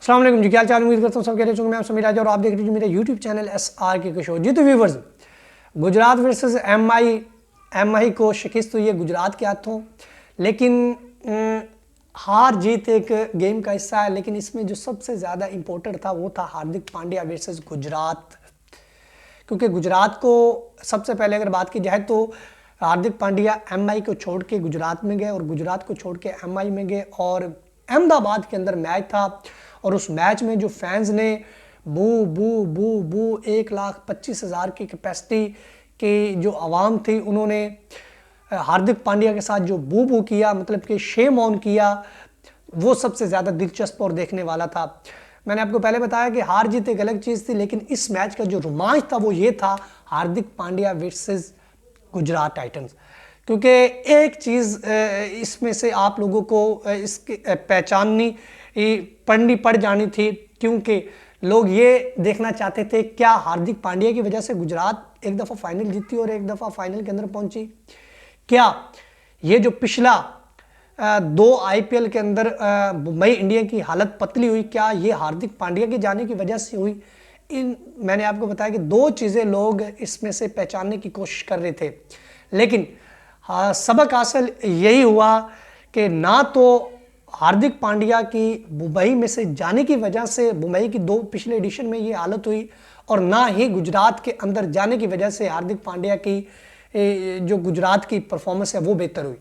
अस्सलाम वालेकुम जी, क्या हाल चाल। उम्मीद करता हूँ सब कह रहे होंगे। मैं समीर राजा और आप देख रहे हैं मेरा यूट्यूब चैनल SRK शो। जी तो व्यूवर्स, गुजरात वर्सेस एमआई को शिकस्त हुई है गुजरात के हाथों, लेकिन हार जीत एक गेम का हिस्सा है। लेकिन इसमें जो सबसे ज़्यादा इंपॉर्टेंट था वो था हार्दिक पांड्या वर्सेस गुजरात, क्योंकि गुजरात को सबसे पहले अगर बात की जाए तो हार्दिक पांड्या एमआई को छोड़ के गुजरात में गए और गुजरात को छोड़ के एमआई में गए और अहमदाबाद के अंदर मैच था। और उस मैच में जो फैंस ने बू बू बू बू 1,25,000 की कैपेसिटी की जो आवाम थी, उन्होंने हार्दिक पांड्या के साथ जो बू बू किया, मतलब कि शेम ऑन किया, वो सबसे ज़्यादा दिलचस्प और देखने वाला था। मैंने आपको पहले बताया कि हार जीत एक अलग चीज़ थी, लेकिन इस मैच का जो रोमांच था वो ये था हार्दिक पांड्या वर्सेस गुजरात टाइटंस। क्योंकि एक चीज़ इसमें से आप लोगों को इसकी पहचाननी पड़ जानी थी, क्योंकि लोग ये देखना चाहते थे क्या हार्दिक पांड्या की वजह से गुजरात एक दफ़ा फाइनल जीती और एक दफ़ा फाइनल के अंदर पहुंची। क्या ये जो पिछला 2 IPL के अंदर मुंबई इंडियन की हालत पतली हुई, क्या ये हार्दिक पांड्या के जाने की वजह से हुई। मैंने आपको बताया कि 2 चीज़ें लोग इसमें से पहचानने की कोशिश कर रहे थे, लेकिन सबक हासिल यही हुआ कि ना तो हार्दिक पांड्या की मुंबई में से जाने की वजह से मुंबई की 2 पिछले एडिशन में ये हालत हुई, और ना ही गुजरात के अंदर जाने की वजह से हार्दिक पांड्या की जो गुजरात की परफॉर्मेंस है वो बेहतर हुई।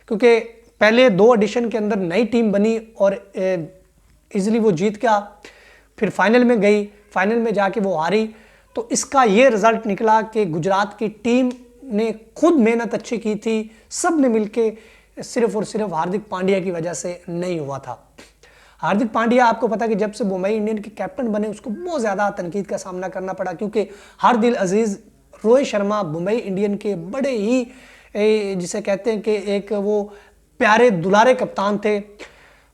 क्योंकि पहले 2 एडिशन के अंदर नई टीम बनी और इजीली वो जीत गया, फिर फाइनल में गई, फाइनल में जाके वो हारी। तो इसका ये रिजल्ट निकला कि गुजरात की टीम ने खुद मेहनत अच्छी की थी, सब ने मिलके, सिर्फ और सिर्फ हार्दिक पांड्या की वजह से नहीं हुआ था। हार्दिक पांड्या, आपको पता है कि जब से मुंबई इंडियन के कैप्टन बने उसको बहुत ज़्यादा तनकीद का सामना करना पड़ा, क्योंकि हर दिल अजीज़ रोहित शर्मा मुंबई इंडियन के बड़े ही जिसे कहते हैं कि एक वो प्यारे दुलारे कप्तान थे,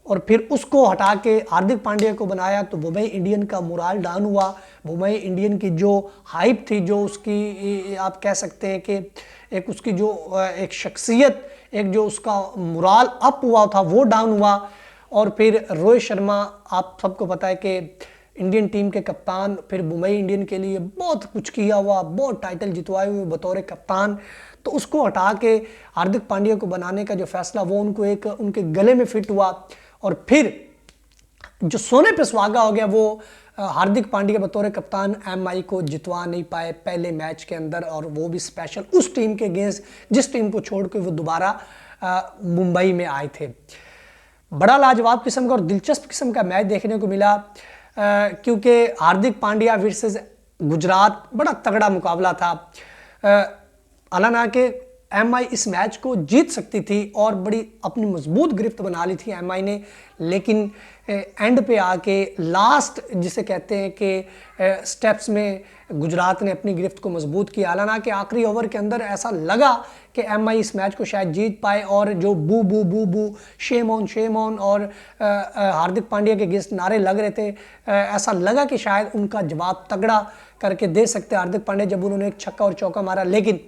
और फिर उसको हटा के हार्दिक पांड्या को बनाया तो मुंबई इंडियन का मोराल डाउन हुआ। मुंबई इंडियन की जो हाइप थी, जो उसकी आप कह सकते हैं कि एक उसकी जो एक शख्सियत, एक जो उसका मोराल अप हुआ था वो डाउन हुआ। और फिर रोहित शर्मा, आप सबको पता है कि इंडियन टीम के कप्तान, फिर मुंबई इंडियन के लिए बहुत कुछ किया हुआ, बहुत टाइटल जितवाए हुए बतौर कप्तान, तो उसको हटा के हार्दिक पांड्या को बनाने का जो फैसला वो उनको एक उनके गले में फिट हुआ। और फिर जो सोने पे सुहागा हो गया वो हार्दिक पांड्या बतौर कप्तान एमआई को जितवा नहीं पाए पहले मैच के अंदर, और वो भी स्पेशल उस टीम के अगेंस्ट जिस टीम को छोड़ के वो दोबारा मुंबई में आए थे। बड़ा लाजवाब किस्म का और दिलचस्प किस्म का मैच देखने को मिला, क्योंकि हार्दिक पांड्या वर्सेस गुजरात बड़ा तगड़ा मुकाबला था। हालांकि एमआई इस मैच को जीत सकती थी और बड़ी अपनी मजबूत गिरफ्त बना ली थी एमआई ने, लेकिन एंड पे आके लास्ट जिसे कहते हैं कि स्टेप्स में गुजरात ने अपनी गिरफ्त को मजबूत किया। हालांकि आखिरी ओवर के अंदर ऐसा लगा कि एमआई इस मैच को शायद जीत पाए, और जो बू बू बू बू शेम ऑन और हार्दिक पांड्या के अगेंस्ट नारे लग रहे थे, ऐसा लगा कि शायद उनका जवाब तगड़ा करके दे सकते हार्दिक पांड्या जब उन्होंने एक छक्का और चौका मारा। लेकिन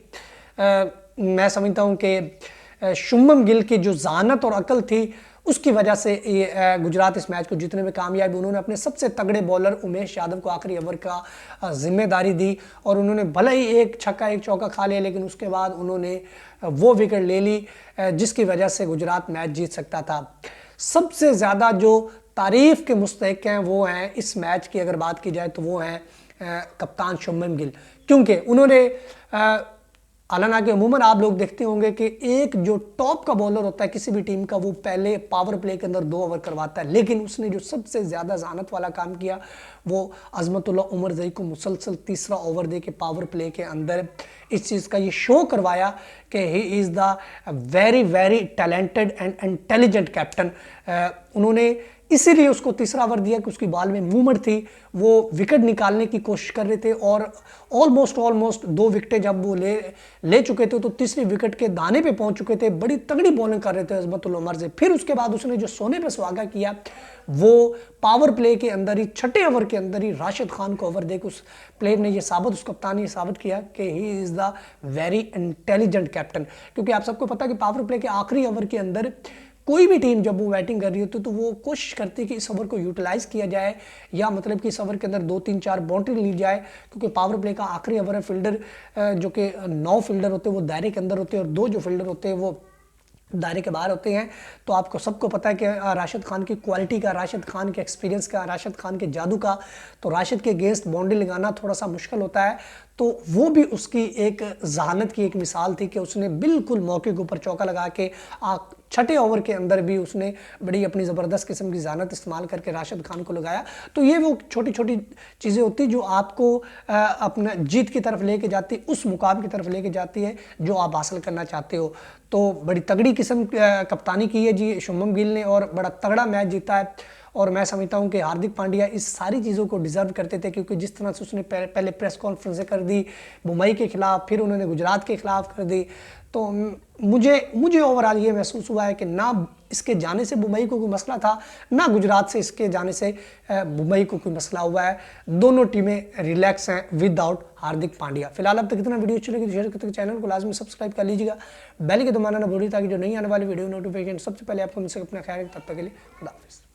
मैं समझता हूं कि शुभमन गिल की जो ज़हानत और अकल थी उसकी वजह से ये गुजरात इस मैच को जीतने में कामयाब। उन्होंने अपने सबसे तगड़े बॉलर उमेश यादव को आखिरी ओवर का जिम्मेदारी दी, और उन्होंने भले ही एक छक्का एक चौका खा लिया, लेकिन उसके बाद उन्होंने वो विकेट ले ली जिसकी वजह से गुजरात मैच जीत सकता था। सबसे ज़्यादा जो तारीफ़ के मुस्तहिक हैं वो हैं इस मैच की, अगर बात की जाए तो वो हैं कप्तान शुभमन गिल, क्योंकि उन्होंने हालांकि अमूमन आप लोग देखते होंगे कि एक जो टॉप का बॉलर होता है किसी भी टीम का, वो पहले पावर प्ले के अंदर 2 ओवर करवाता है, लेकिन उसने जो सबसे ज़्यादा ज़हानत वाला काम किया वो अजमतुल्लाह उमर जई को मुसलसल तीसरा ओवर दे के पावर प्ले के अंदर इस चीज़ का ये शो करवाया कि he is the very very talented and intelligent captain. उन्होंने इसीलिए उसको तीसरा ओवर दिया कि उसकी बॉल में मूवमेंट थी, वो विकेट निकालने की कोशिश कर रहे थे, और ऑलमोस्ट 2 विकेटें जब वो ले चुके थे तो तीसरी विकेट के दाने पे पहुंच चुके थे। बड़ी तगड़ी बॉलिंग कर रहे थे अजमतुल्लाह उमर से। फिर उसके बाद उसने जो सोने पे सुहागा किया वो पावर प्ले के अंदर ही, 6ठे ओवर के अंदर ही राशिद खान को ओवर देकर उस प्लेयर ने उस कप्तान ने ये साबित किया कि he is the very intelligent captain. क्योंकि आप सबको पता है कि पावर प्ले के आखिरी ओवर के अंदर कोई भी टीम जब वो बैटिंग कर रही होती है तो वो कोशिश करती है कि इस ओवर को यूटिलाइज किया जाए, या मतलब कि इस ओवर के अंदर 2-3-4 बाउंड्री ली जाए, क्योंकि पावर प्ले का आखिरी ओवर है। फील्डर जो कि 9 फील्डर होते हैं वो दायरे के अंदर होते हैं और 2 जो फील्डर होते हैं वो दायरे के बाहर होते हैं। तो आपको सबको पता है कि राशिद खान की क्वालिटी का, राशिद खान के एक्सपीरियंस का, राशिद खान के जादू का, तो राशिद के अगेंस्ट बाउंड्री लगाना थोड़ा सा मुश्किल होता है। तो वो भी उसकी एक जहानत की एक मिसाल थी कि उसने बिल्कुल मौके के ऊपर चौका लगा के छठे ओवर के अंदर भी उसने बड़ी अपनी ज़बरदस्त किस्म की जहानत इस्तेमाल करके राशिद खान को लगाया। तो ये वो छोटी छोटी चीज़ें होती जो आपको अपना जीत की तरफ लेके जाती, उस मुकाम की तरफ लेके जाती है जो आप हासिल करना चाहते हो। तो बड़ी तगड़ी किस्म कप्तानी की है जी शुभमन गिल ने और बड़ा तगड़ा मैच जीता है। और मैं समझता हूं कि हार्दिक पांड्या इस सारी चीज़ों को डिजर्व करते थे, क्योंकि जिस तरह से उसने पहले प्रेस कॉन्फ्रेंस कर दी मुंबई के खिलाफ, फिर उन्होंने गुजरात के खिलाफ कर दी। तो मुझे ओवरऑल ये महसूस हुआ है कि ना इसके जाने से मुंबई को कोई मसला था, ना गुजरात से इसके जाने से मुंबई को कोई मसला हुआ है। दोनों टीमें रिलैक्स हैं विदाउट हार्दिक पांड्या। फिलहाल अब तक इतना, वीडियो अच्छी लगी तो शेयर करते चैनल को लाजमी सब्सक्राइब कर लीजिएगा, बेल के दबाना ना भूलिए ताकि जो नहीं आने वाली वीडियो नोटिफिकेशन सबसे पहले आपको मिल सके। अपना ख्याल, तब तक के लिए खुदा हाफिज़।